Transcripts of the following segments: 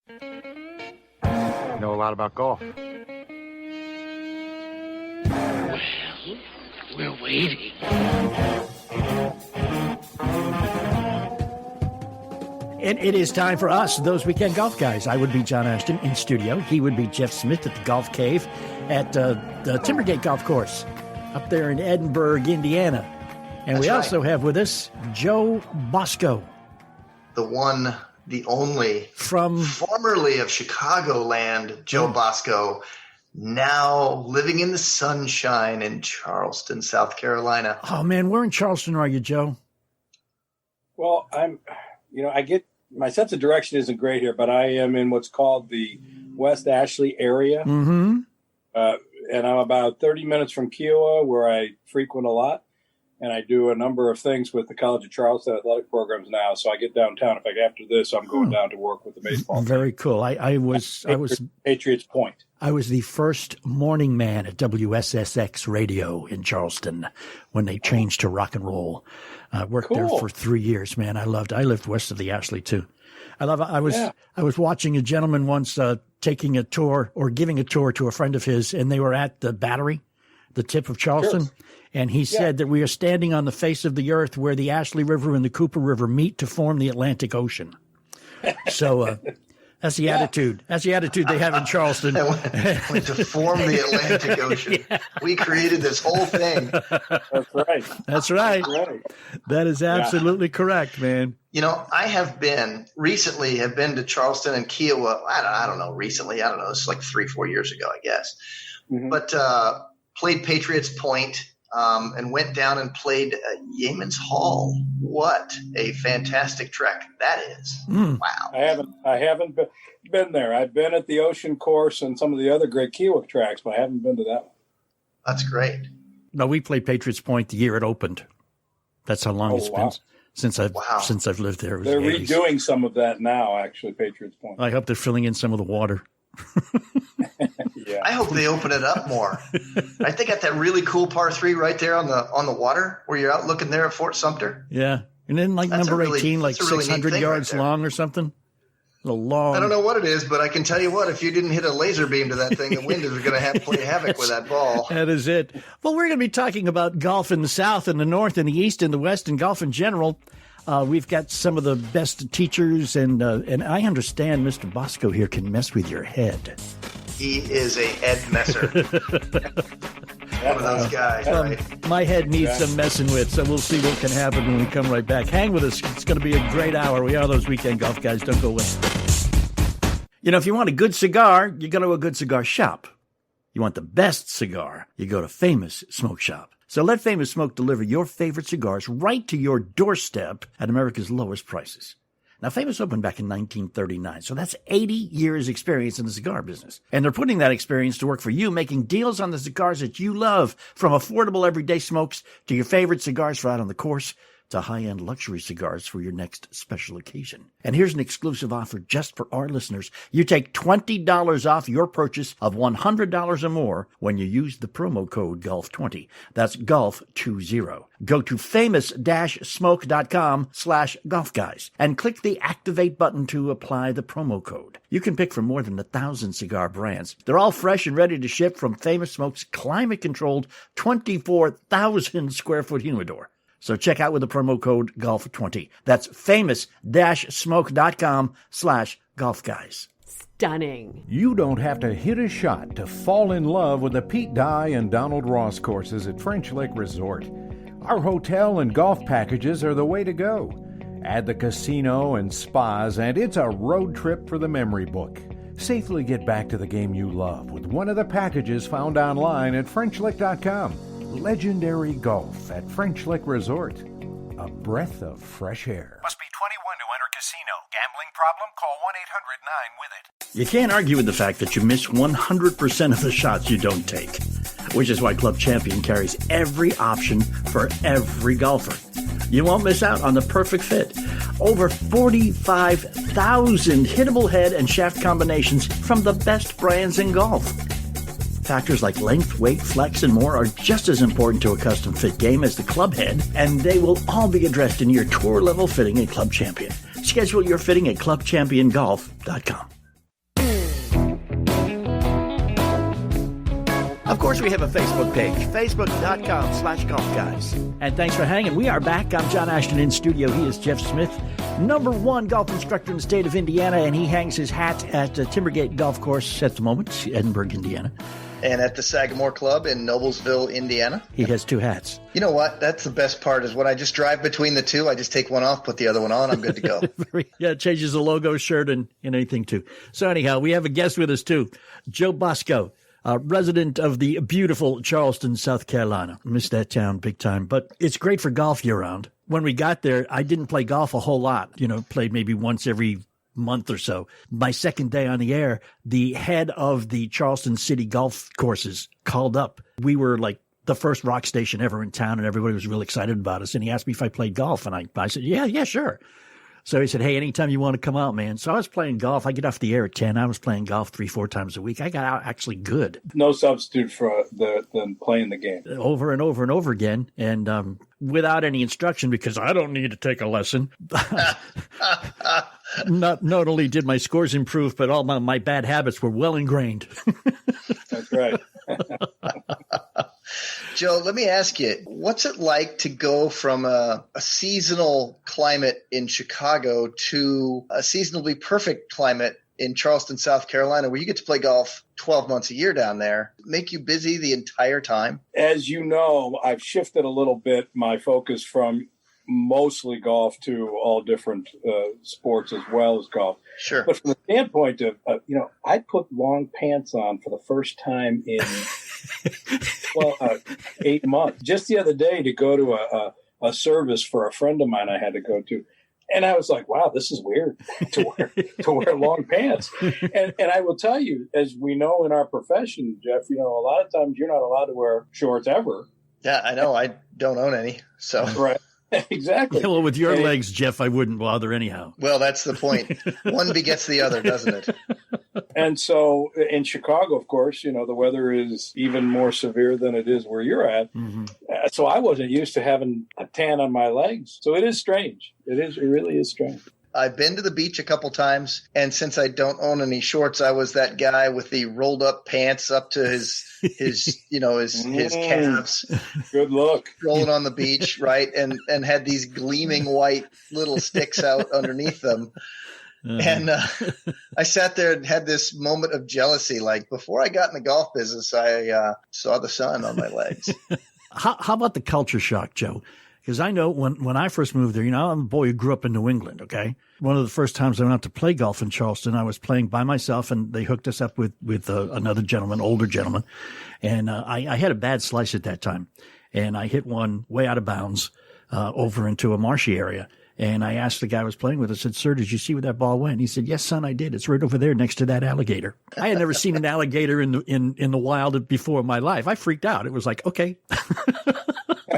You know a lot about golf. Well, we're waiting. And it is time for us, those weekend golf guys. I would be John Ashton in studio. He would be Jeff Smith at the Golf Cave at the Timbergate Golf Course up there in Edinburgh, Indiana. And we also have with us Joe Bosco. The one, the only, formerly of Chicagoland, Joe Bosco, now living in the sunshine in Charleston, South Carolina. Oh, man, where in Charleston are you, Joe? Well, my sense of direction isn't great here, but I am in what's called the West Ashley area. Mm-hmm. And I'm about 30 minutes from Kiowa, where I frequent a lot. And I do a number of things with the College of Charleston athletic programs now. So I get downtown. In fact, after this, I'm going down to work with the baseball team. Very cool. I was Patriots Point. I was the first morning man at WSSX radio in Charleston when they changed to rock and roll. I worked there for 3 years, man. I lived west of the Ashley too. I was watching a gentleman once taking a tour or giving a tour to a friend of his, and they were at the Battery, the tip of Charleston. Sure. And he said that we are standing on the face of the earth where the Ashley River and the Cooper River meet to form the Atlantic Ocean. So that's the attitude. That's the attitude they have in Charleston. Went to form the Atlantic Ocean. Yeah. We created this whole thing. That's right. That's right. That is absolutely correct, man. You know, I have been to Charleston and Kiowa. I don't know, recently. I don't know. It's like 3-4 years ago, I guess. Mm-hmm. But played Patriots Point. And went down and played Yeamans Hall. What a fantastic trek that is! Wow. I haven't been there. I've been at the Ocean Course and some of the other great Kiowa tracks, but I haven't been to that one. That's great. No, we played Patriots Point the year it opened. That's how long it's been since I've lived there. They're redoing some of that now, actually, Patriots Point. I hope they're filling in some of the water. Yeah. I hope they open it up more. I think at that really cool par 3 right there on the water where you're out looking there at Fort Sumter. Yeah. And then number 18, like 600 yards long or something. A long. I don't know what it is, but I can tell you what, if you didn't hit a laser beam to that thing, the wind is going to play havoc with that ball. That is it. Well, we're going to be talking about golf in the South and the North and the East and the West and golf in general. We've got some of the best teachers, and I understand Mr. Bosco here can mess with your head. He is a head messer. One of those guys, right? My head needs some messing with, so we'll see what can happen when we come right back. Hang with us. It's going to be a great hour. We are those weekend golf guys. Don't go away. You know, if you want a good cigar, you go to a good cigar shop. You want the best cigar, you go to Famous Smoke Shop. So let Famous Smoke deliver your favorite cigars right to your doorstep at America's lowest prices. Now, Famous opened back in 1939, so that's 80 years experience in the cigar business. And they're putting that experience to work for you, making deals on the cigars that you love, from affordable everyday smokes to your favorite cigars for out on the course to high-end luxury cigars for your next special occasion. And here's an exclusive offer just for our listeners. You take $20 off your purchase of $100 or more when you use the promo code GOLF20. That's GOLF20. Go to famous-smoke.com/golfguys and click the activate button to apply the promo code. You can pick from more than 1,000 cigar brands. They're all fresh and ready to ship from Famous Smoke's climate-controlled 24,000 square foot humidor. So check out with the promo code GOLF20. That's famous-smoke.com/golfguys. Stunning. You don't have to hit a shot to fall in love with the Pete Dye and Donald Ross courses at French Lake Resort. Our hotel and golf packages are the way to go. Add the casino and spas, and it's a road trip for the memory book. Safely get back to the game you love with one of the packages found online at FrenchLick.com. Legendary golf at French Lake Resort. A breath of fresh air. Must be 21 to enter casino. Gambling problem? Call 1-800-9-WITH-IT. You can't argue with the fact that you miss 100% of the shots you don't take, which is why Club Champion carries every option for every golfer. You won't miss out on the perfect fit. Over 45,000 hittable head and shaft combinations from the best brands in golf. Factors like length, weight, flex, and more are just as important to a custom fit game as the club head, and they will all be addressed in your tour-level fitting at Club Champion. Schedule your fitting at clubchampiongolf.com. Of course, we have a Facebook page, facebook.com/golfguys. And thanks for hanging. We are back. I'm John Ashton in studio. He is Jeff Smith, #1 golf instructor in the state of Indiana, and he hangs his hat at Timbergate Golf Course at the moment, Edinburgh, Indiana. And at the Sagamore Club in Noblesville, Indiana. He has 2 hats. You know what? That's the best part is when I just drive between the two, I just take one off, put the other one on, I'm good to go. Yeah, it changes the logo, shirt, and anything too. So anyhow, we have a guest with us too, Joe Bosco, resident of the beautiful Charleston, South Carolina. Miss that town big time, but it's great for golf year-round. When we got there, I didn't play golf a whole lot, played maybe once every month or so. My second day on the air, the head of the Charleston City golf courses called up. We were like the first rock station ever in town, and everybody was really excited about us. And he asked me if I played golf, and I said, yeah, sure. So he said, hey, anytime you want to come out, man. So I was playing golf. I get off the air at 10. I was playing golf 3-4 times a week. I got out actually good. No substitute for than playing the game. Over and over and over again. And without any instruction, because I don't need to take a lesson. Not only did my scores improve, but all my bad habits were well ingrained. That's right. Joe, let me ask you, what's it like to go from a seasonal climate in Chicago to a seasonally perfect climate in Charleston, South Carolina, where you get to play golf 12 months a year down there? Make you busy the entire time? As you know, I've shifted a little bit my focus from mostly golf to all different sports as well as golf. Sure. But from the standpoint of, I put long pants on for the first time in 8 months. Just the other day to go to a service for a friend of mine I had to go to. And I was like, wow, this is weird to wear long pants. And I will tell you, as we know in our profession, Jeff, a lot of times you're not allowed to wear shorts ever. Yeah, I know. I don't own any. So right. Exactly. Yeah, well, with your legs, Jeff, I wouldn't bother anyhow. Well, that's the point. One begets the other, doesn't it? And so in Chicago, of course, the weather is even more severe than it is where you're at. Mm-hmm. So I wasn't used to having a tan on my legs. So it is strange. It really is strange. I've been to the beach a couple times, and since I don't own any shorts, I was that guy with the rolled up pants up to his calves. Good look. Rolling on the beach, right? And had these gleaming white little sticks out underneath them. And I sat there and had this moment of jealousy. Like, before I got in the golf business, I saw the sun on my legs. How about the culture shock, Joe? Because I know when I first moved there, I'm a boy who grew up in New England, okay? One of the first times I went out to play golf in Charleston, I was playing by myself, and they hooked us up with another gentleman, older gentleman. And I had a bad slice at that time. And I hit one way out of bounds over into a marshy area. And I asked the guy I was playing with, I said, sir, did you see where that ball went? And he said, yes, son, I did. It's right over there next to that alligator. I had never seen an alligator in the wild before in my life. I freaked out. It was like, okay.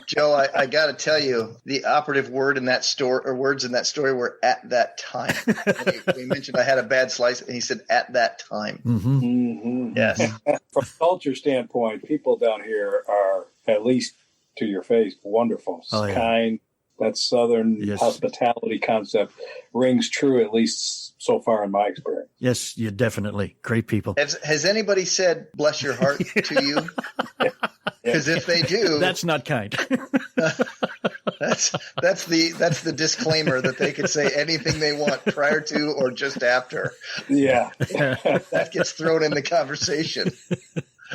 Joe, I got to tell you, the operative word in that story, or words in that story, were "at that time." We mentioned I had a bad slice, and he said, "At that time." Mm-hmm. Mm-hmm. Yes. From a culture standpoint, people down here are, at least to your face, wonderful, kind. That Southern hospitality concept rings true, at least so far in my experience. Yes, you definitely. Great people. Has anybody said "bless your heart" to you? Because if they do, that's not kind. that's the disclaimer that they could say anything they want prior to or just after. Yeah, that gets thrown in the conversation.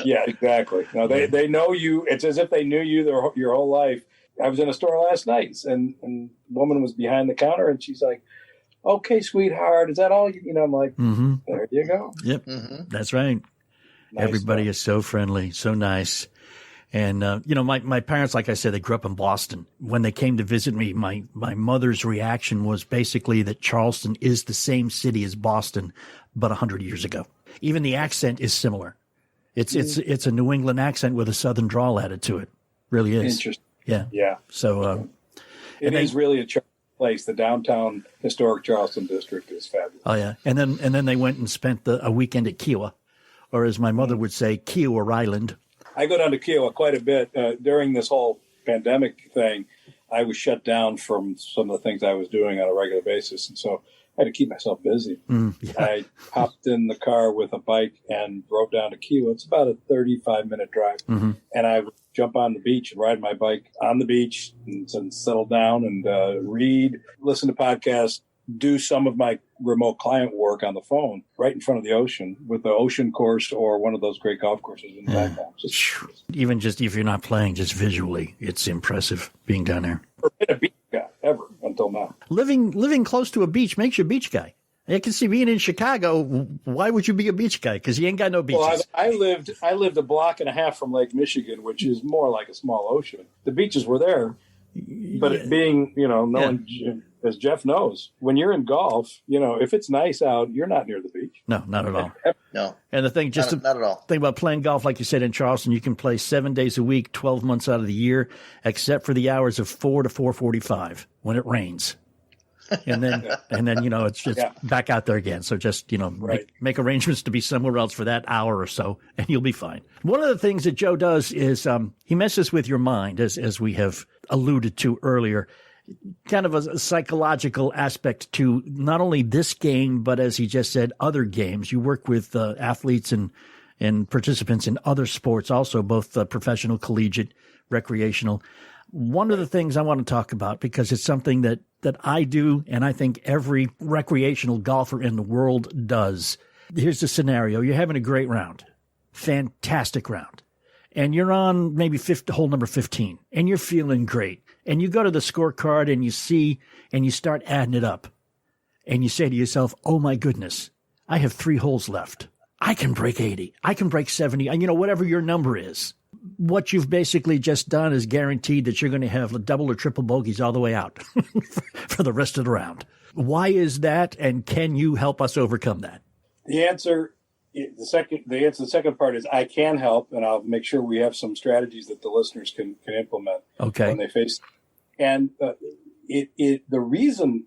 Yeah, exactly. No, they know you. It's as if they knew you your whole life. I was in a store last night, and a woman was behind the counter, and she's like, "Okay, sweetheart, is that all?" I'm like, mm-hmm. There you go. Yep, mm-hmm. That's right. Nice. Everybody is so friendly, so nice. And, my parents, like I said, they grew up in Boston. When they came to visit me, my mother's reaction was basically that Charleston is the same city as Boston, but 100 years ago. Even the accent is similar. It's a New England accent with a Southern drawl added to it. Really is. Interesting. Yeah. Yeah. So, it is really a place. The downtown historic Charleston district is fabulous. Oh yeah. And then they went and spent a weekend at Kiowa, or as my mother would say, Kiowa Island. I go down to Kiowa quite a bit. During this whole pandemic thing, I was shut down from some of the things I was doing on a regular basis. And so I had to keep myself busy. Yeah. I hopped in the car with a bike and drove down to Kiowa. It's about a 35-minute drive. And I would jump on the beach and ride my bike on the beach and settle down and read, listen to podcasts, do some of my remote client work on the phone right in front of the ocean with the ocean course or one of those great golf courses in the background. Even just if you're not playing, just visually, it's impressive being down there. Never been a beach guy ever until now. Living close to a beach makes you a beach guy. I can see being in Chicago. Why would you be a beach guy? Because you ain't got no beaches. Well, I lived a block and a half from Lake Michigan, which is more like a small ocean. The beaches were there, but it being, as Jeff knows, when you're in golf, if it's nice out, you're not near the beach. No, not at all. No. And the thing, Not at all. Thing about playing golf, like you said in Charleston, you can play 7 days a week, 12 months out of the year, except for the hours of 4 to 4:45 when it rains. And then it's just back out there again. So just, make arrangements to be somewhere else for that hour or so, and you'll be fine. One of the things that Joe does is he messes with your mind, as we have alluded to earlier, kind of a psychological aspect to not only this game, but as he just said, other games. You work with athletes and participants in other sports also, both professional, collegiate, recreational. One of the things I want to talk about, because it's something that I do, and I think every recreational golfer in the world does. Here's the scenario. You're having a great round, fantastic round, and you're on maybe hole number 15, and you're feeling great. And you go to the scorecard and you see, and you start adding it up, and you say to yourself, oh my goodness, I have 3 holes left. I can break 80. I can break 70. And whatever your number is. What you've basically just done is guaranteed that you're going to have double or triple bogeys all the way out for the rest of the round. Why is that, and can you help us overcome that? The answer, the second part is I can help, and I'll make sure we have some strategies that the listeners can implement when they face. And the reason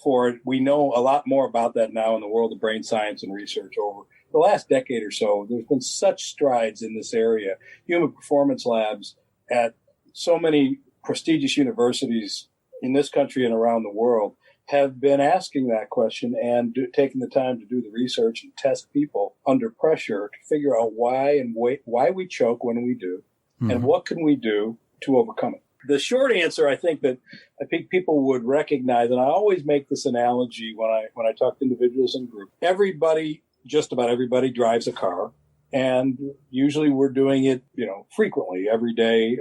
for it, we know a lot more about that now in the world of brain science and research over the last decade or so. There's been such strides in this area. Human performance labs at so many prestigious universities in this country and around the world have been asking that question and taking the time to do the research and test people under pressure to figure out why we choke when we do, and what can we do to overcome it. The short answer, I think people would recognize, and I always make this analogy when I talk to individuals in group. Just about everybody drives a car, and usually we're doing it, frequently, every day,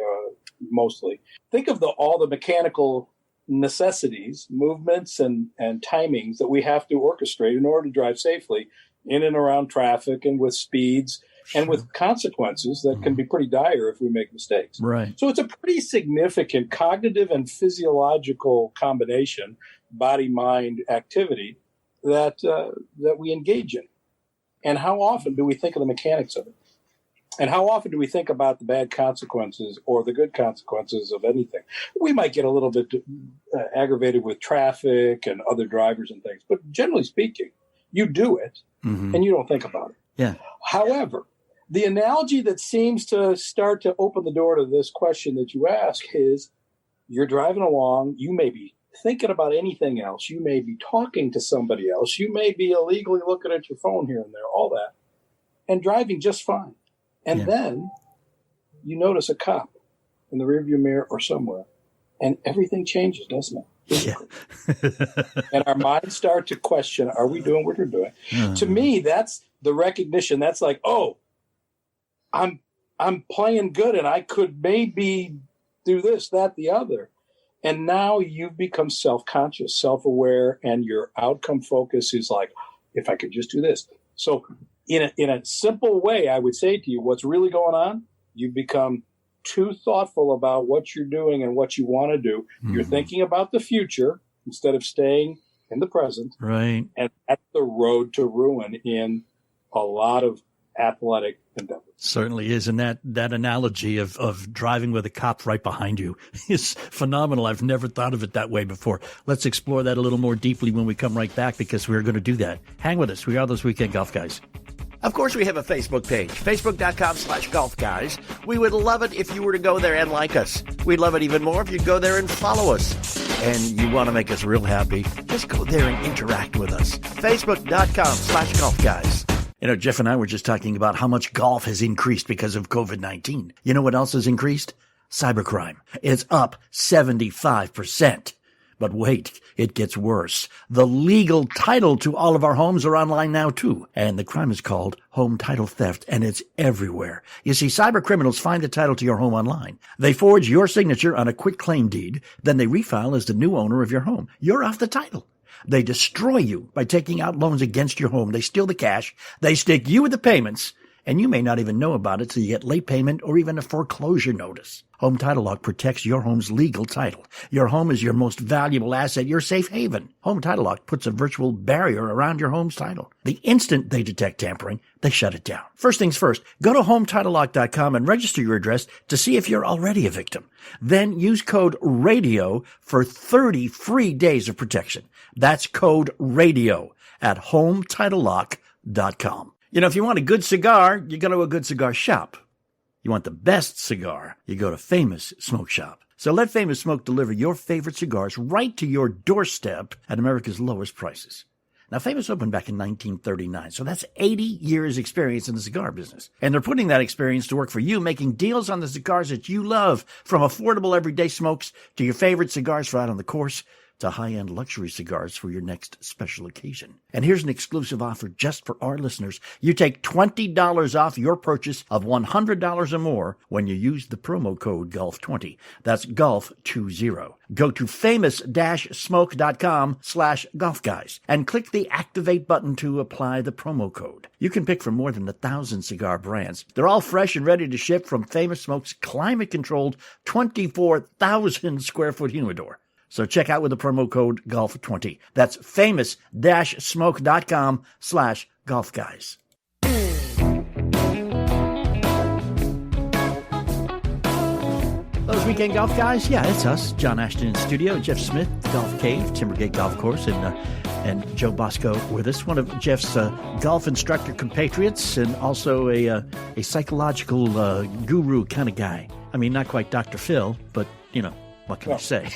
mostly. Think of all the mechanical necessities, movements, and timings that we have to orchestrate in order to drive safely in and around traffic and with speeds and with consequences that can be pretty dire if we make mistakes. Right. So it's a pretty significant cognitive and physiological combination, body-mind activity that we engage in. And how often do we think of the mechanics of it? And how often do we think about the bad consequences or the good consequences of anything? We might get a little bit aggravated with traffic and other drivers and things, but generally speaking, you do it and you don't think about it. Yeah. However, the analogy that seems to start to open the door to this question that you ask is you're driving along, you may be thinking about anything else. You may be talking to somebody else. You may be illegally looking at your phone here and there, all that, and driving just fine. And then you notice a cop in the rearview mirror or somewhere, and everything changes, doesn't it? Yeah. And our minds start to question, are we doing what we're doing? To me, that's the recognition. That's like, oh, I'm playing good, and I could maybe do this, that, the other. And now you've become self-conscious, self-aware, and your outcome focus is like, if I could just do this. So in a simple way, I would say to you, what's really going on? You've become too thoughtful about what you're doing and what you want to do. You're thinking about the future instead of staying in the present. Right. And that's the road to ruin in a lot of athletic endeavors. Certainly is. And that analogy of driving with a cop right behind you is phenomenal. I've never thought of it that way before. Let's explore that a little more deeply when we come right back, because we're going to do that. Hang with us. We are those Weekend Golf Guys. Of course, we have a Facebook page, facebook.com/Golf Guys. We would love it if you were to go there and like us. We'd love it even more if you'd go there and follow us. and you want to make us real happy, just go there and interact with us. Facebook.com/golfguys. You know, Jeff and I were just talking about how much golf has increased because of COVID-19. You know what else has increased? Cybercrime. It's up 75%. But wait, it gets worse. The legal title to all of our homes are online now too. And the crime is called home title theft, and it's everywhere. You see, cyber criminals find the title to your home online. They forge your signature on a quick claim deed, then they refile as the new owner of your home. You're off the title. They destroy you by taking out loans against your home. They steal the cash. They stick you with the payments. And you may not even know about it till you get late payment or even a foreclosure notice. Home Title Lock protects your home's legal title. Your home is your most valuable asset, your safe haven. Home Title Lock puts a virtual barrier around your home's title. The instant they detect tampering, they shut it down. First things first, go to HometitleLock.com and register your address to see if you're already a victim. Then use code RADIO for 30 free days of protection. That's code RADIO at HometitleLock.com. You know, if you want a good cigar, you go to a good cigar shop. You want the best cigar, you go to Famous Smoke Shop. So let Famous Smoke deliver your favorite cigars right to your doorstep at America's lowest prices. Now, Famous opened back in 1939, so that's 80 years experience in the cigar business. And they're putting that experience to work for you, making deals on the cigars that you love, from affordable everyday smokes to your favorite cigars for out on the course, to high-end luxury cigars for your next special occasion. And here's an exclusive offer just for our listeners. You take $20 off your purchase of $100 or more when you use the promo code GOLF20. That's GOLF20. Go to famous-smoke.com/golfguys and click the activate button to apply the promo code. You can pick from more than 1,000 cigar brands. They're all fresh and ready to ship from Famous Smoke's climate-controlled 24,000 square foot humidor. So check out with the promo code GOLF20. That's famous-smoke.com/golfguys. Those weekend golf guys? Yeah, it's us. John Ashton in studio, Jeff Smith, Golf Cave, Timbergate Golf Course, and Joe Bosco with us, one of Jeff's golf instructor compatriots, and also a psychological guru kind of guy. I mean, not quite Dr. Phil, but, you know, what can I say?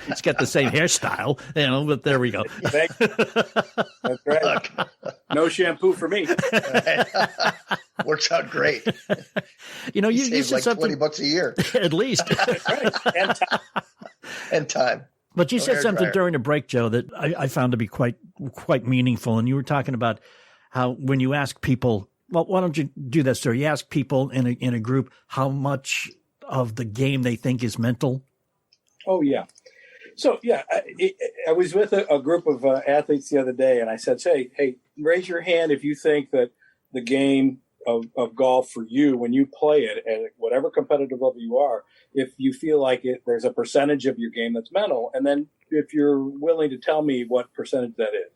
He's got the same hairstyle, you know, but there we go. Thanks. That's right. No shampoo for me. Works out great. You know, you save said like something $20 a year. at least. That's right. And time. But you said hair something dryer. during the break, Joe, that I found to be quite meaningful. And you were talking about how when you ask people, well, why don't you do that, sir? You ask people in a group how much of the game they think is mental. Oh, yeah. So, yeah, I was with a group of athletes the other day, and I said, hey, raise your hand if you think that the game of golf for you, when you play it at whatever competitive level you are, if you feel like there's a percentage of your game that's mental, and then if you're willing to tell me what percentage that is.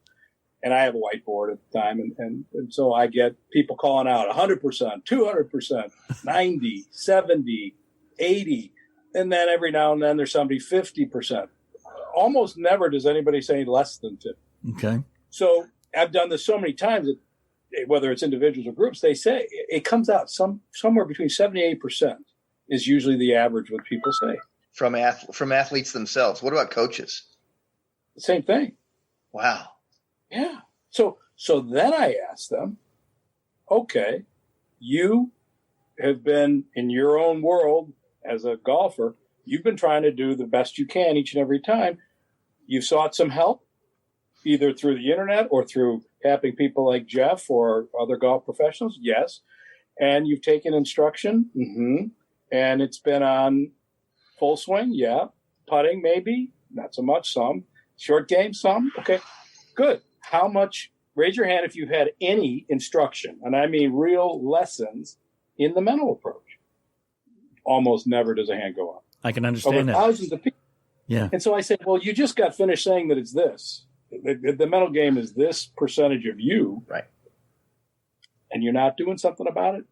And I have a whiteboard at the time, and so I get people calling out 100%, 200%, 90, 70, 80, and then every now and then there's somebody 50%. Almost never does anybody say less than 50. Okay. So I've done this so many times that whether it's individuals or groups, they say it comes out somewhere between 78% is usually the average what people say. From athletes themselves. What about coaches? Same thing. Wow. Yeah. So then I asked them, okay, you have been in your own world as a golfer. You've been trying to do the best you can each and every time. You've sought some help, either through the internet or through tapping people like Jeff or other golf professionals. Yes. And you've taken instruction. Mm-hmm. And it's been on full swing. Yeah. Putting, maybe. Not so much. Some. Short game, some. Okay. Good. How much? Raise your hand if you've had any instruction, and I mean real lessons in the mental approach. Almost never does a hand go up. I can understand Over that. thousands of people. Yeah. And so I said, well, you just got finished saying that it's this. The mental game is this percentage of you. Right. And you're not doing something about it.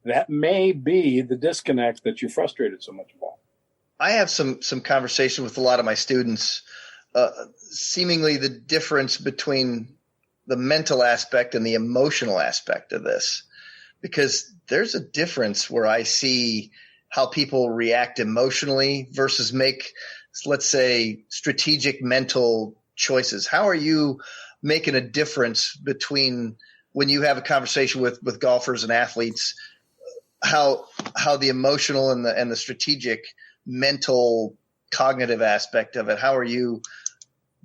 That may be the disconnect that you're frustrated so much about. I have some conversation with a lot of my students, seemingly the difference between the mental aspect and the emotional aspect of this, because there's a difference where I see how people react emotionally versus make let's say, strategic mental choices? How are you making a difference between when you have a conversation with golfers and athletes, how the emotional and the strategic mental cognitive aspect of it, how are you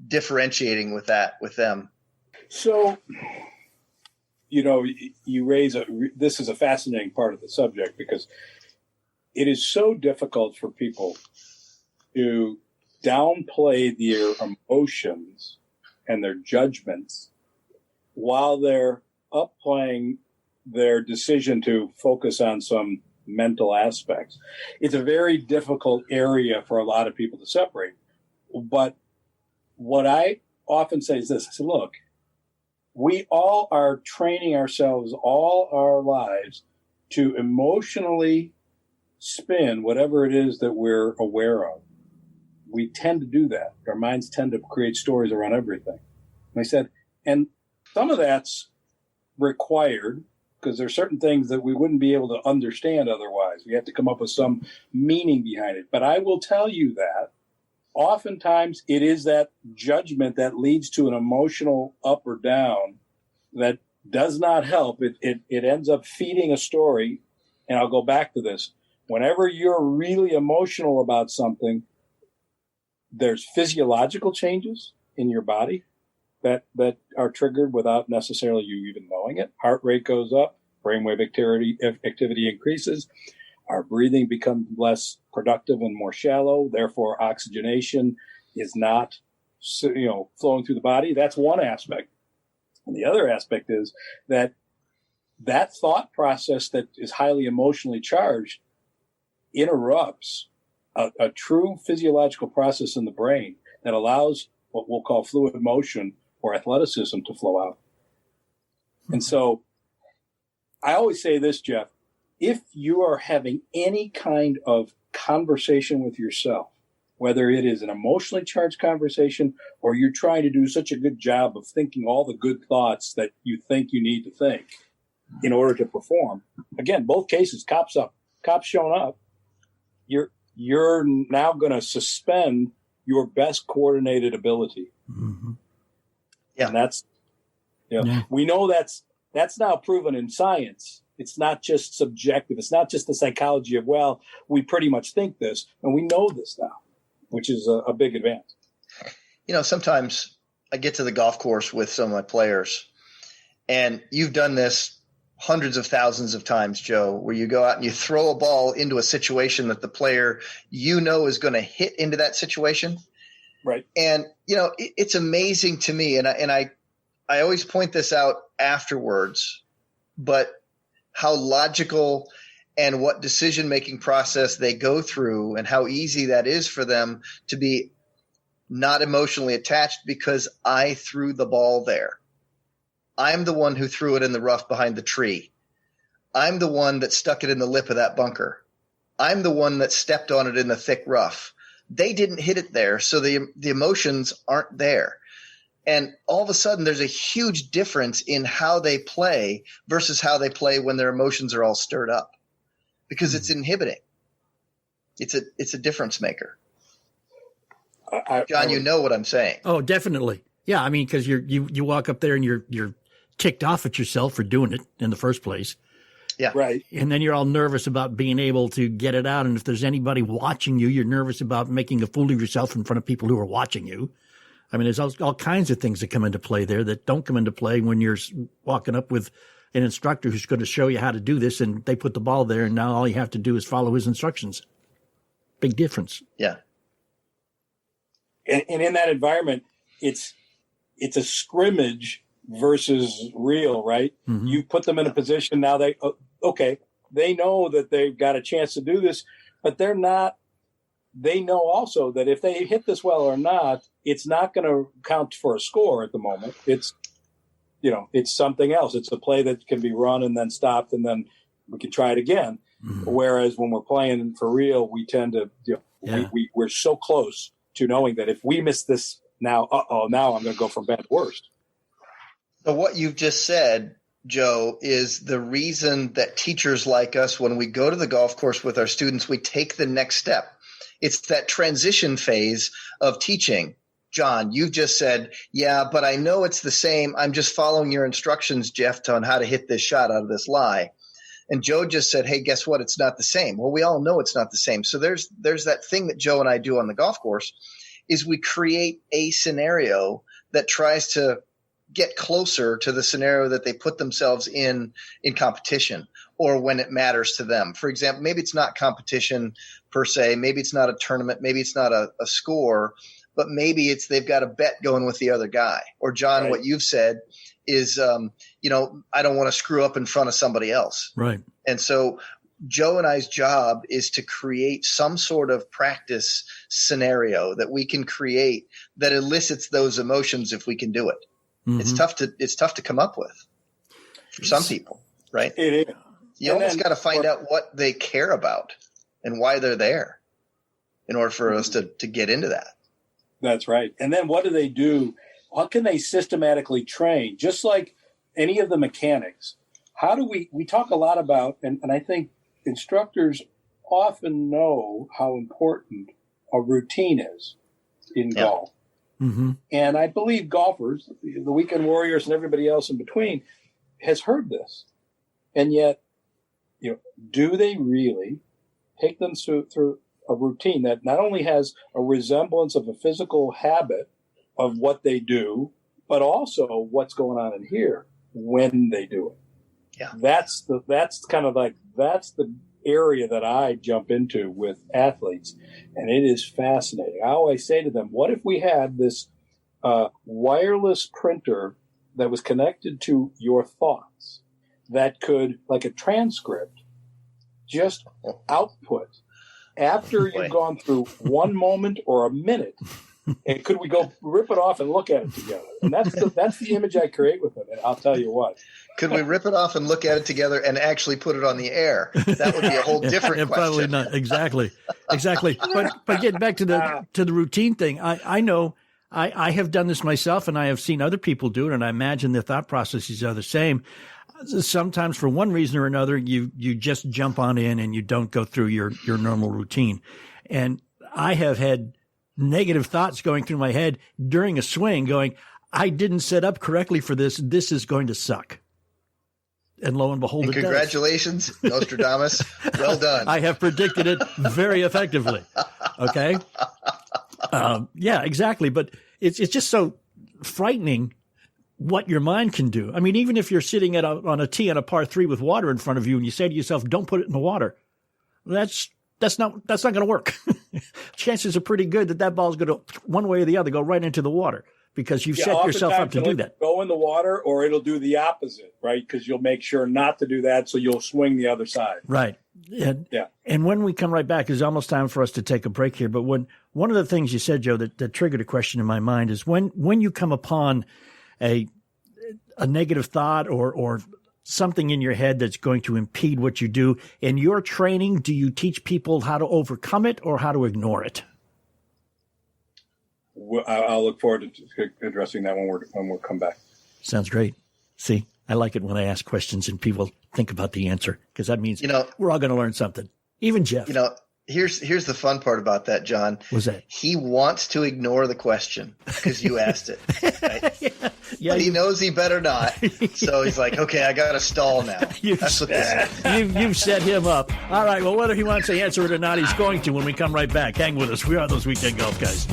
differentiating with them? So, you raise this is a fascinating part of the subject, because it is so difficult for people to downplay their emotions and their judgments while they're upplaying their decision to focus on some mental aspects. It's a very difficult area for a lot of people to separate. But what I often say is this: I say, look, we all are training ourselves all our lives to emotionally spin whatever it is that we're aware of. We tend to do that. Our minds tend to create stories around everything. And I said, and some of that's required, because there's certain things that we wouldn't be able to understand otherwise. We have to come up with some meaning behind it. But I will tell you that oftentimes it is that judgment that leads to an emotional up or down that does not help. It ends up feeding a story. And I'll go back to this. Whenever you're really emotional about something, there's physiological changes in your body that are triggered without necessarily you even knowing it. Heart rate goes up, brainwave activity increases, our breathing becomes less productive and more shallow. Therefore, oxygenation is not, flowing through the body. That's one aspect. And the other aspect is that thought process that is highly emotionally charged interrupts a true physiological process in the brain that allows what we'll call fluid motion or athleticism to flow out. And so I always say this, Jeff, if you are having any kind of conversation with yourself, whether it is an emotionally charged conversation or you're trying to do such a good job of thinking all the good thoughts that you think you need to think in order to perform, again, both cases, cops showing up, you're now going to suspend your best coordinated ability. Mm-hmm. Yeah. And that's, we know that's now proven in science. It's not just subjective. It's not just the psychology of, well, we pretty much think this, and we know this now, which is a big advance. Sometimes I get to the golf course with some of my players, and you've done this hundreds of thousands of times, Joe, where you go out and you throw a ball into a situation that the player is going to hit into that situation. Right. And, it's amazing to me. And I always point this out afterwards, but how logical and what decision-making process they go through and how easy that is for them to be not emotionally attached because I threw the ball there. I'm the one who threw it in the rough behind the tree. I'm the one that stuck it in the lip of that bunker. I'm the one that stepped on it in the thick rough. They didn't hit it there, so the emotions aren't there. And all of a sudden, there's a huge difference in how they play versus how they play when their emotions are all stirred up, because it's inhibiting. It's a difference maker. John, you know what I'm saying. Oh, definitely. Yeah, I mean, because you walk up there and you're ticked off at yourself for doing it in the first place. Yeah. Right. And then you're all nervous about being able to get it out. And if there's anybody watching you, you're nervous about making a fool of yourself in front of people who are watching you. I mean, there's all kinds of things that come into play there that don't come into play when you're walking up with an instructor who's going to show you how to do this, and they put the ball there, and now all you have to do is follow his instructions. Big difference. Yeah. And in that environment, it's a scrimmage versus real, right? Mm-hmm. You put them in a position now they know that they've got a chance to do this, but they know also that if they hit this well or not, it's not going to count for a score at the moment. It's something else. It's a play that can be run and then stopped, and then we can try it again. Mm-hmm. Whereas when we're playing for real, we tend to, we're so close to knowing that if we miss this now, now I'm going to go from bad to worst. So what you've just said, Joe, is the reason that teachers like us, when we go to the golf course with our students, we take the next step. It's that transition phase of teaching. John, you've just said, yeah, but I know it's the same. I'm just following your instructions, Jeff, on how to hit this shot out of this lie. And Joe just said, hey, guess what? It's not the same. Well, we all know it's not the same. So there's that thing that Joe and I do on the golf course is we create a scenario that tries to get closer to the scenario that they put themselves in competition or when it matters to them. For example, maybe it's not competition per se. Maybe it's not a tournament. Maybe it's not a score, but maybe it's they've got a bet going with the other guy. Or John, right. What you've said is, I don't want to screw up in front of somebody else. Right. And so Joe and I's job is to create some sort of practice scenario that we can create that elicits those emotions if we can do it. Mm-hmm. It's tough to come up with for some people, right? It is. You almost got to find out what they care about and why they're there in order for us to get into that. That's right. And then what do they do? How can they systematically train? Just like any of the mechanics, how do we talk a lot about, and I think instructors often know how important a routine is in golf. Mm-hmm. And I believe golfers, the weekend warriors and everybody else in between, has heard this. And yet, do they really take them through a routine that not only has a resemblance of a physical habit of what they do, but also what's going on in here when they do it? Yeah. That's the area that I jump into with athletes, and it is fascinating. I always say to them, what if we had this wireless printer that was connected to your thoughts that could, like a transcript, just output after you've gone through one moment or a minute, and could we go rip it off and look at it together? And that's the image I create with them. And I'll tell you what. Could we rip it off and look at it together and actually put it on the air? That would be a whole different question. Probably not. Exactly. But getting back to the routine thing, I know I have done this myself, and I have seen other people do it, and I imagine the thought processes are the same. Sometimes for one reason or another, you just jump on in and you don't go through your normal routine. And I have had negative thoughts going through my head during a swing going, I didn't set up correctly for this. This is going to suck. And lo and behold, congratulations, Nostradamus. Well done. I have predicted it very effectively. Okay. Yeah, exactly. But it's just so frightening what your mind can do. I mean, even if you're sitting on a tee on a par 3 with water in front of you and you say to yourself, don't put it in the water. That's not going to work. Chances are pretty good that ball is going to, one way or the other, go right into the water because you've set yourself up to do that. Go in the water, or it'll do the opposite, right? Because you'll make sure not to do that, so you'll swing the other side. Right. And when we come right back, it's almost time for us to take a break here. But one of the things you said, Joe, that triggered a question in my mind is when you come upon a negative thought or something in your head that's going to impede what you do in your training, do you teach people how to overcome it or how to ignore it? I'll look forward to addressing that when we come back. Sounds great. See, I like it when I ask questions and people think about the answer, because that means we're all going to learn something. Even Jeff. Here's the fun part about that, John. What's that? He wants to ignore the question because you asked it. Right? Yeah, but he knows he better not. So he's like, okay, I got to stall now. That's what this is. You've set him up. All right, well, whether he wants to answer it or not, he's going to when we come right back. Hang with us. We are those Weekend Golf Guys.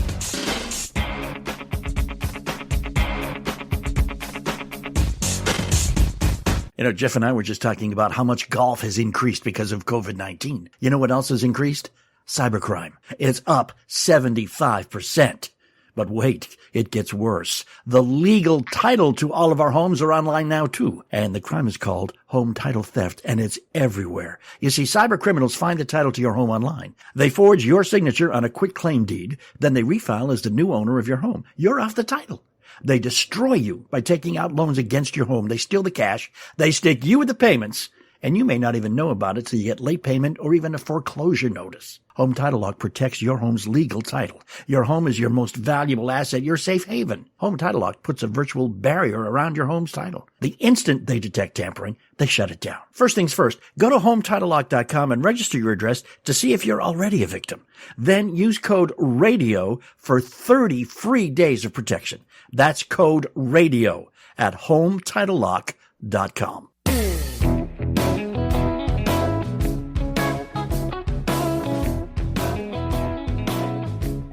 Jeff and I were just talking about how much golf has increased because of COVID-19. You know what else has increased? Cybercrime. It's up 75%. But wait, it gets worse. The legal title to all of our homes are online now too. And the crime is called home title theft, and it's everywhere. You see, cyber criminals find the title to your home online. They forge your signature on a quitclaim deed, then they refile as the new owner of your home. You're off the title. They destroy you by taking out loans against your home. They steal the cash. They stick you with the payments, and you may not even know about it till you get late payment or even a foreclosure notice. Home Title Lock protects your home's legal title. Your home is your most valuable asset, your safe haven. Home Title Lock puts a virtual barrier around your home's title. The instant they detect tampering, they shut it down. First things first, go to HometitleLock.com and register your address to see if you're already a victim. Then use code RADIO for 30 free days of protection. That's code RADIO at HometitleLock.com.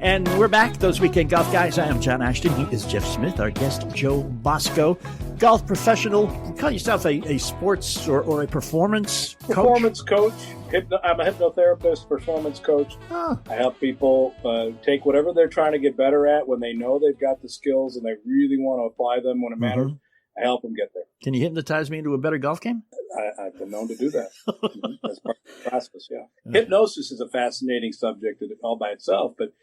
And we're back, those Weekend Golf Guys. I am John Ashton. He is Jeff Smith. Our guest, Joe Bosco, golf professional. You call yourself a sports or a performance coach? Performance coach. I'm a hypnotherapist, performance coach. Oh. I help people take whatever they're trying to get better at when they know they've got the skills and they really want to apply them when it matters. I help them get there. Can you hypnotize me into a better golf game? I've been known to do that. That's part of the process, yeah. Hypnosis is a fascinating subject all by itself, but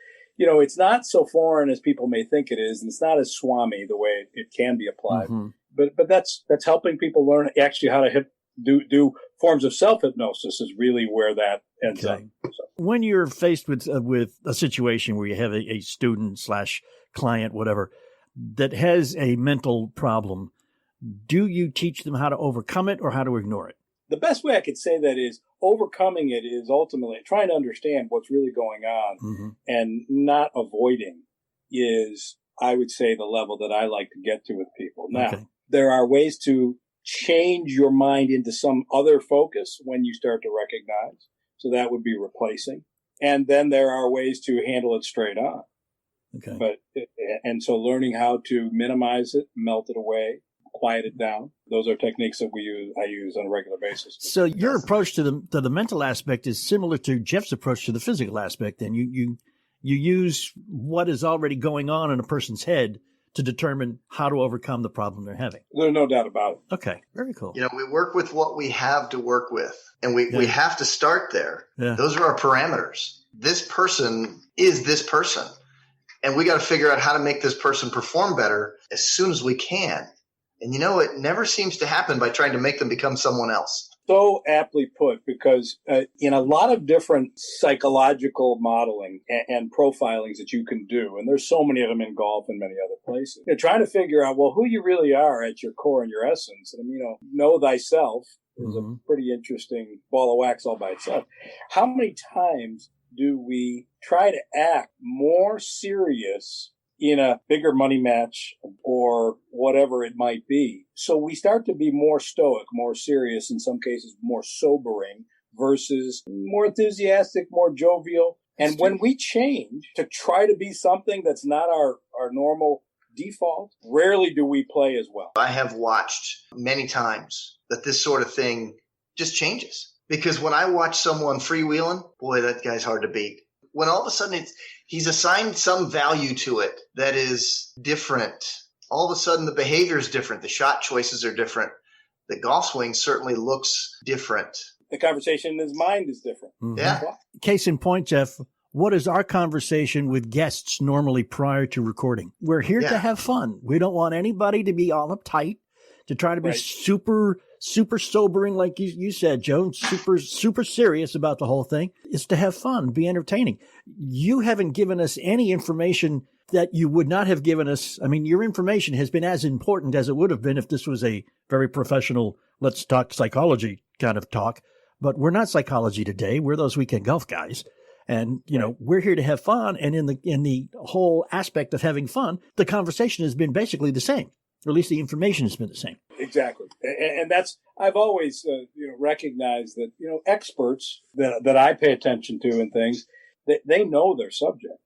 it's not so foreign as people may think it is, and it's not as swami the way it can be applied. But that's helping people learn actually how to do forms of self-hypnosis is really where that ends up. So. When you're faced with a situation where you have a student/client, whatever, that has a mental problem, do you teach them how to overcome it or how to ignore it? The best way I could say that is overcoming it is ultimately trying to understand what's really going on and not avoiding is, I would say, the level that I like to get to with people. Now, there are ways to change your mind into some other focus when you start to recognize. So that would be replacing. And then there are ways to handle it straight on. And so learning how to minimize it, melt it away, quiet it down. Those are techniques that I use on a regular basis. So your approach to the mental aspect is similar to Jeff's approach to the physical aspect. And you use what is already going on in a person's head to determine how to overcome the problem they're having. There's no doubt about it. Okay, very cool. We work with what we have to work with, and we have to start there. Yeah. Those are our parameters. This person is this person, and we got to figure out how to make this person perform better as soon as we can. And it never seems to happen by trying to make them become someone else. So aptly put, because in a lot of different psychological modeling and profilings that you can do, and there's so many of them in golf and many other places, you're trying to figure out, who you really are at your core and your essence. And, know thyself is a pretty interesting ball of wax all by itself. How many times do we try to act more serious in a bigger money match or whatever it might be? So we start to be more stoic, more serious, in some cases more sobering versus more enthusiastic, more jovial. And when we change to try to be something that's not our normal default, rarely do we play as well. I have watched many times that this sort of thing just changes. Because when I watch someone freewheeling, boy, that guy's hard to beat. When all of a sudden he's assigned some value to it that is different, all of a sudden the behavior is different. The shot choices are different. The golf swing certainly looks different. The conversation in his mind is different. Yeah. Case in point, Jeff, what is our conversation with guests normally prior to recording? We're here to have fun. We don't want anybody to be all uptight, to try to be super sobering, like you said, Joe, super serious about the whole thing. It's to have fun, be entertaining. You haven't given us any information that you would not have given us. I mean, your information has been as important as it would have been if this was a very professional, let's talk psychology kind of talk. But we're not psychology today. We're those Weekend Golf Guys. And, we're here to have fun. And in the whole aspect of having fun, the conversation has been basically the same. Or at least the information has been the same. Exactly. And that's, I've always, recognized that, experts that I pay attention to and things, they know their subject,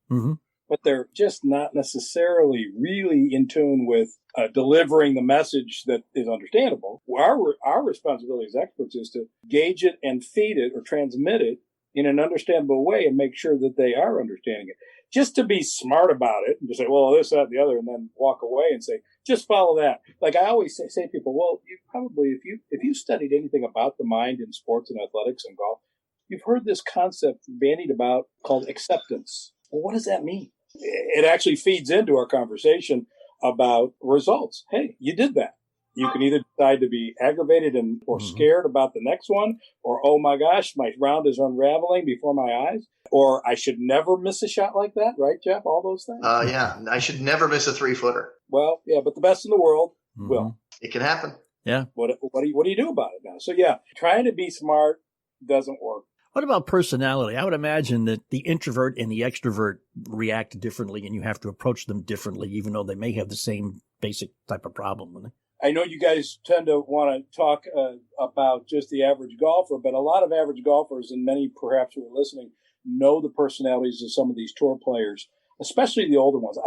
but they're just not necessarily really in tune with delivering the message that is understandable. Our responsibility as experts is to gauge it and feed it or transmit it in an understandable way and make sure that they are understanding it. Just to be smart about it and just say, well, this, that, and the other, and then walk away and say, just follow that. Like I always say to people, well, you probably, if you studied anything about the mind in sports and athletics and golf, you've heard this concept bandied about called acceptance. Well, what does that mean? It actually feeds into our conversation about results. Hey, you did that. You can either decide to be aggravated and or scared about the next one, or, oh my gosh, my round is unraveling before my eyes, or I should never miss a shot like that, right, Jeff? All those things. Yeah, I should never miss a 3-footer. Well, yeah, but the best in the world will. It can happen. Yeah. What do you do about it now? So yeah, trying to be smart doesn't work. What about personality? I would imagine that the introvert and the extrovert react differently, and you have to approach them differently, even though they may have the same basic type of problem. Wouldn't they? I know you guys tend to want to talk about just the average golfer, but a lot of average golfers, and many perhaps who are listening, know the personalities of some of these tour players, especially the older ones.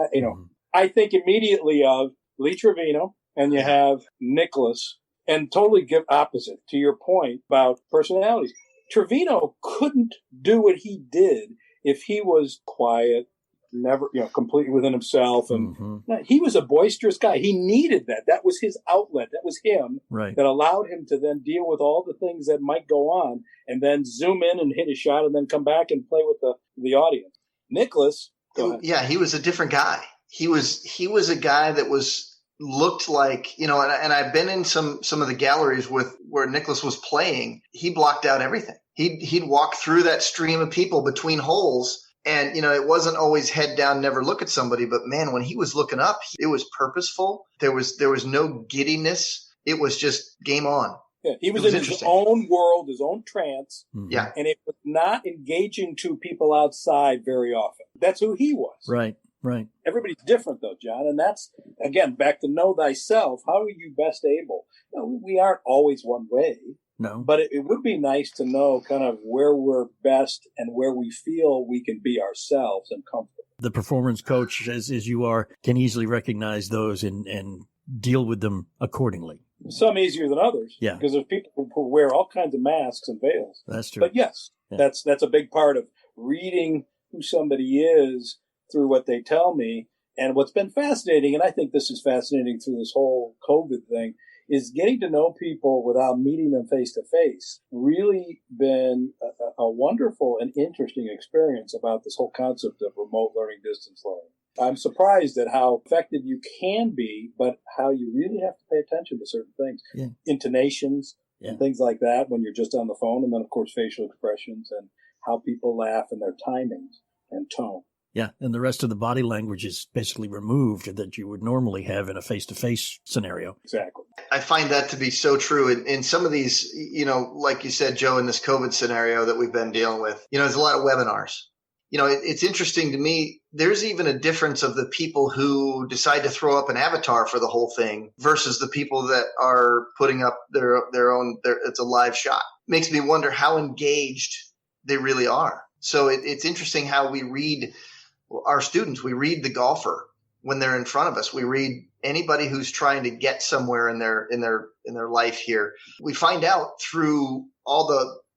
I think immediately of Lee Trevino, and you have Nicholas, and totally give opposite to your point about personalities. Trevino couldn't do what he did if he was quiet, never, completely within himself. And he was a boisterous guy. He needed that. That was his outlet. That was him that allowed him to then deal with all the things that might go on and then zoom in and hit a shot and then come back and play with the audience. Nicholas. Yeah, he was a different guy. He was a guy that looked like, and I've been in some of the galleries where Nicholas was playing. He blocked out everything. He'd walk through that stream of people between holes, and it wasn't always head down, never look at somebody. But man, when he was looking up, it was purposeful. There was no giddiness. It was just game on. Yeah, he was in his own world, his own trance. Yeah, and it was not engaging to people outside very often. That's who he was. Right. Everybody's different, though, John. And that's, again, back to know thyself. How are you best able? We aren't always one way. No. But it would be nice to know kind of where we're best and where we feel we can be ourselves and comfortable. The performance coach, as you are, can easily recognize those and deal with them accordingly. Some easier than others. Yeah. Because there's people who wear all kinds of masks and veils. That's true. But yes, that's a big part of reading who somebody is through what they tell me. And what's been fascinating, and I think this is fascinating through this whole COVID thing, is getting to know people without meeting them face to face. Really been a wonderful and interesting experience about this whole concept of remote learning, distance learning. I'm surprised at how effective you can be, but how you really have to pay attention to certain things. Yeah. Intonations and things like that when you're just on the phone. And then, of course, facial expressions and how people laugh and their timings and tone. Yeah, and the rest of the body language is basically removed that you would normally have in a face-to-face scenario. Exactly. I find that to be so true. In some of these, like you said, Joe, in this COVID scenario that we've been dealing with, there's a lot of webinars. It's interesting to me. There's even a difference of the people who decide to throw up an avatar for the whole thing versus the people that are putting up their own, it's a live shot. Makes me wonder how engaged they really are. So it's interesting how we read our students. We read the golfer when they're in front of us. We read anybody who's trying to get somewhere in their life here. We find out through all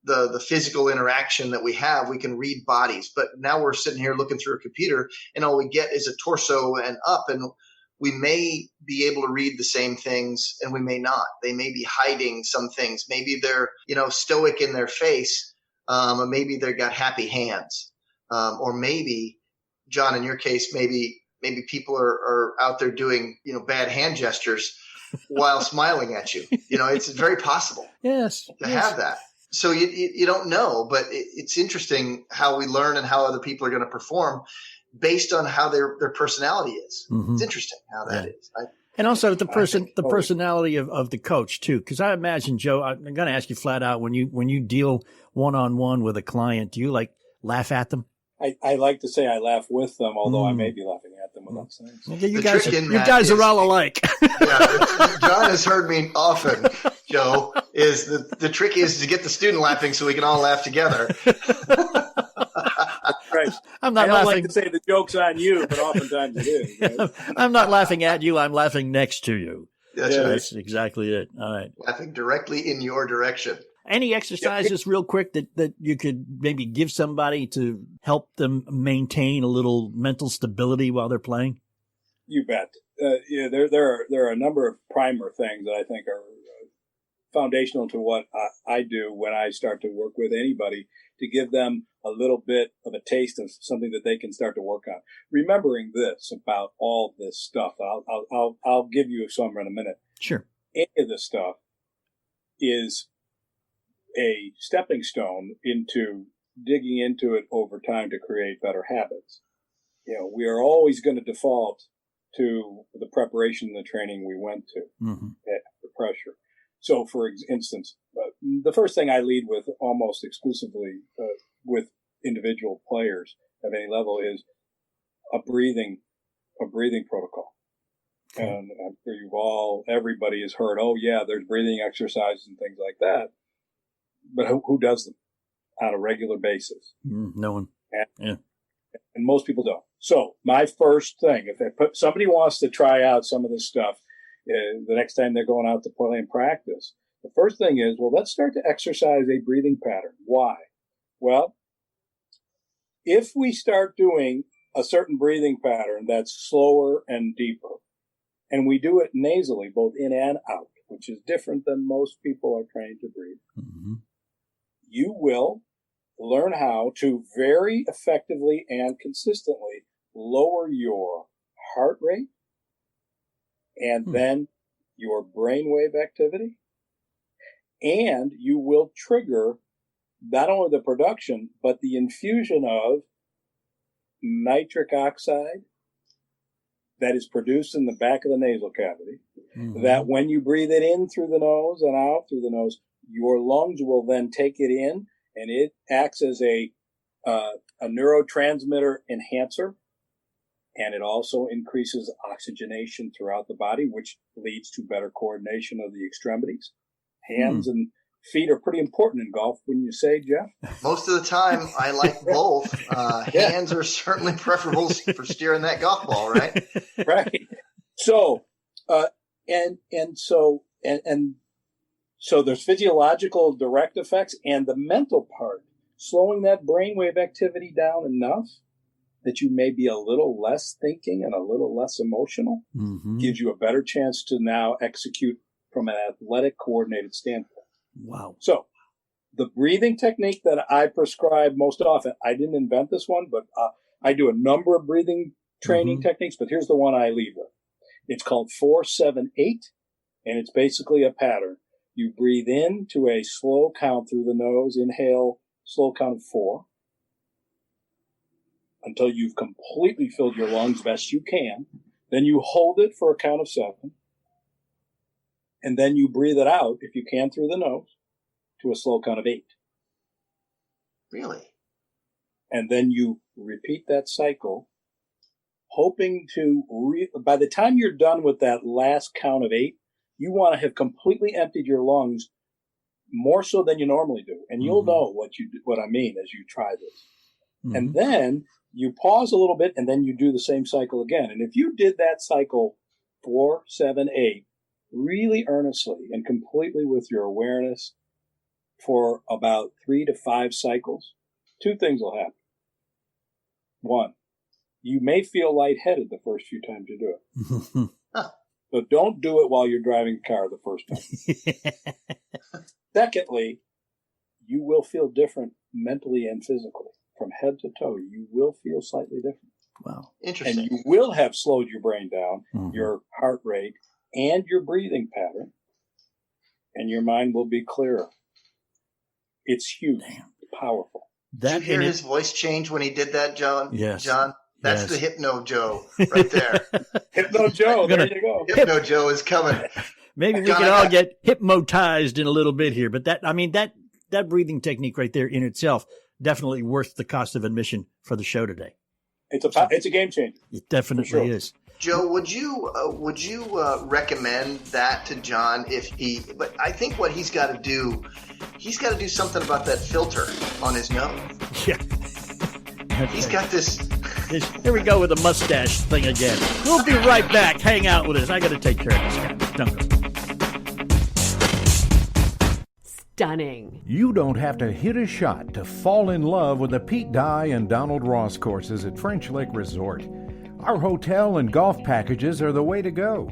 the physical interaction that we have, we can read bodies. But now we're sitting here looking through a computer, and all we get is a torso and up. And we may be able to read the same things, and we may not. They may be hiding some things. Maybe they're stoic in their face, or maybe they've got happy hands, or maybe, John, in your case, maybe people are out there doing, bad hand gestures while smiling at you. It's very possible to have that. So you don't know, but it's interesting how we learn and how other people are going to perform based on how their personality is. Mm-hmm. It's interesting how that is. And also the personality of the coach too, because I imagine, Joe, I'm going to ask you flat out, when you deal one-on-one with a client, do you laugh at them? I like to say I laugh with them, although I may be laughing at them without saying so. Yeah, you guys are all alike. Yeah, John has heard me often, Joe, is the trick is to get the student laughing so we can all laugh together. Right. I'm not I don't laughing. like to say the joke's on you, but oftentimes it is. Right? I'm not laughing at you. I'm laughing next to you. That's right. That's exactly it. All right. Laughing directly in your direction. Any exercises real quick that you could maybe give somebody to help them maintain a little mental stability while they're playing? You bet. There are a number of primer things that I think are foundational to what I do when I start to work with anybody, to give them a little bit of a taste of something that they can start to work on. Remembering this about all this stuff, I'll give you some in a minute. Sure. any of this stuff is a stepping stone into digging into it over time to create better habits. We are always going to default to the preparation and the training we went to at the pressure. So, for instance, the first thing I lead with almost exclusively with individual players of any level is a breathing protocol. And I'm sure everybody has heard, oh yeah, there's breathing exercises and things like that. But who does them on a regular basis? No one. And most people don't. So my first thing, if somebody wants to try out some of this stuff the next time they're going out to play and practice, the first thing is, well, let's start to exercise a breathing pattern. Why? Well, if we start doing a certain breathing pattern that's slower and deeper, and we do it nasally, both in and out, which is different than most people are trained to breathe, you will learn how to very effectively and consistently lower your heart rate and then your brainwave activity. And you will trigger not only the production, but the infusion of nitric oxide that is produced in the back of the nasal cavity, that when you breathe it in through the nose and out through the nose, your lungs will then take it in, and it acts as a neurotransmitter enhancer, and it also increases oxygenation throughout the body, which leads to better coordination of the extremities. Hands and feet are pretty important in golf, wouldn't you say, Jeff? Most of the time, I like both. Hands are certainly preferable for steering that golf ball, right? Right. So, so there's physiological direct effects, and the mental part, slowing that brainwave activity down enough that you may be a little less thinking and a little less emotional, gives you a better chance to now execute from an athletic coordinated standpoint. Wow. So the breathing technique that I prescribe most often, I didn't invent this one, but I do a number of breathing training techniques, but here's the one I lead with. It's called 4-7-8, and it's basically a pattern. You breathe in to a slow count through the nose, inhale, slow count of 4, until you've completely filled your lungs best you can. Then you hold it for a count of 7. And then you breathe it out, if you can, through the nose to a slow count of 8. Really? And then you repeat that cycle, hoping to, by the time you're done with that last count of 8, you want to have completely emptied your lungs more so than you normally do. And you'll know what I mean as you try this. And then you pause a little bit, and then you do the same cycle again. And if you did that cycle 4, 7, 8, really earnestly and completely with your awareness for about 3 to 5 cycles, 2 things will happen. 1, you may feel lightheaded the first few times you do it. So don't do it while you're driving a car the first time. Secondly, you will feel different mentally and physically. From head to toe, you will feel slightly different. Wow. Interesting. And you will have slowed your brain down, your heart rate, and your breathing pattern, and your mind will be clearer. It's huge, powerful. Did you hear his voice change when he did that, John? Yes. John, that's the Hypno Joe right there. Hypno Joe, there you go. Hypno Joe is coming. Maybe we can all get hypnotized in a little bit here, but that breathing technique right there in itself, definitely worth the cost of admission for the show today. It's a game changer. It definitely is. Joe, would you recommend that to John but I think what he's got to do something about that filter on his nose. Yeah. He's got this. Here we go with the mustache thing again. We'll be right back. Hang out with us. I got to take care of this guy. Don't go. Stunning. You don't have to hit a shot to fall in love with the Pete Dye and Donald Ross courses at French Lake Resort. Our hotel and golf packages are the way to go.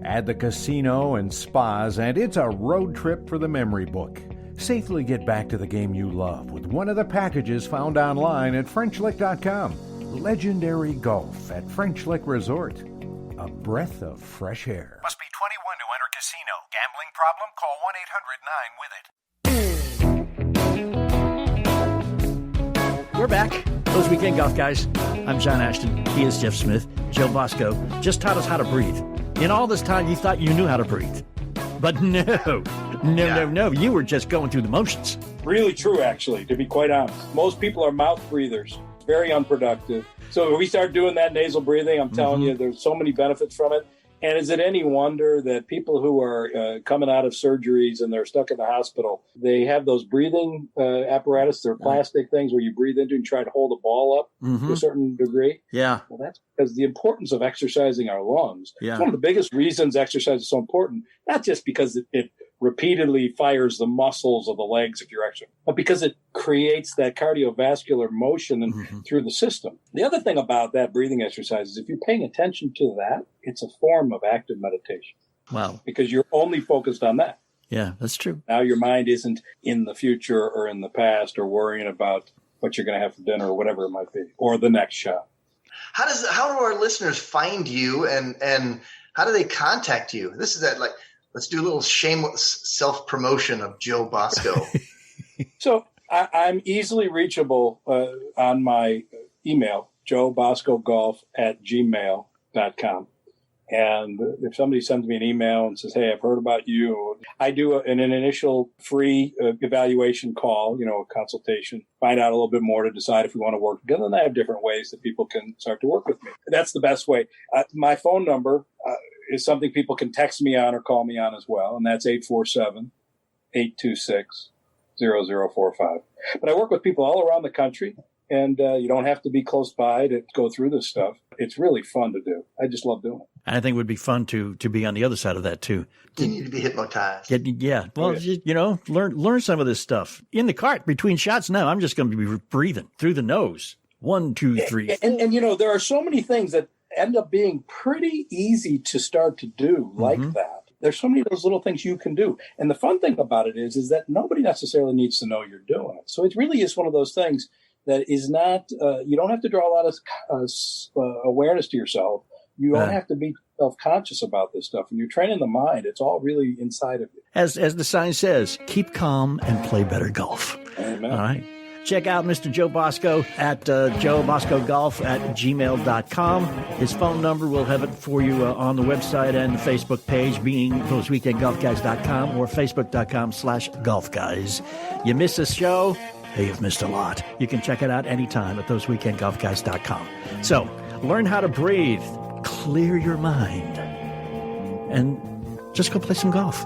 Add the casino and spas, and it's a road trip for the memory book. Safely get back to the game you love with one of the packages found online at FrenchLick.com. Legendary golf at French Lake Resort. A breath of fresh air. Must be 21 to enter casino. Gambling problem? Call 1-800-9-WITH-IT. We're back. Those Weekend Golf Guys. I'm John Ashton. He is Jeff Smith. Joe Bosco just taught us how to breathe. In all this time, you thought you knew how to breathe. But no. You were just going through the motions. Really true, actually, to be quite honest. Most people are mouth breathers. Very unproductive. So when we start doing that nasal breathing, I'm telling you, there's so many benefits from it. And is it any wonder that people who are coming out of surgeries and they're stuck in the hospital, they have those breathing apparatus, they're plastic things where you breathe into and try to hold a ball up to a certain degree? Yeah. Well, that's because the importance of exercising our lungs. Yeah. It's one of the biggest reasons exercise is so important, not just because it repeatedly fires the muscles of the legs if you're exercising, but because it creates that cardiovascular motion and through the system. The other thing about that breathing exercise is if you're paying attention to that, it's a form of active meditation. Wow. Because you're only focused on that. Yeah, that's true. Now your mind isn't in the future or in the past or worrying about what you're going to have for dinner or whatever it might be, or the next shot. How do our listeners find you and how do they contact you? This is that let's do a little shameless self-promotion of Joe Bosco. So I'm easily reachable on my email, joeboscogolf@gmail.com. And if somebody sends me an email and says, hey, I've heard about you, I do an initial free evaluation call, a consultation, find out a little bit more to decide if we want to work together. And I have different ways that people can start to work with me. That's the best way. My phone number is something people can text me on or call me on as well. And that's 847-826-0045. But I work with people all around the country. And you don't have to be close by to go through this stuff. It's really fun to do. I just love doing it. I think it would be fun to be on the other side of that, too. You need to be hypnotized. Well, learn some of this stuff. In the cart, between shots now, I'm just going to be breathing through the nose. 1, 2, 3. And there are so many things that end up being pretty easy to start to do like that. There's so many of those little things you can do. And the fun thing about it is that nobody necessarily needs to know you're doing it. So it really is one of those things that is not, you don't have to draw a lot of awareness to yourself. You don't have to be self-conscious about this stuff. When you're training the mind, it's all really inside of you. As the sign says, keep calm and play better golf. Amen. All right. Check out Mr. Joe Bosco at joeboscogolf@gmail.com. His phone number, we'll have it for you on the website and the Facebook page, being thoseweekendgolfguys.com or facebook.com/golfguys. You miss a show? Hey, you've missed a lot. You can check it out anytime at thoseweekendgolfguys.com. So, learn how to breathe, clear your mind, and just go play some golf.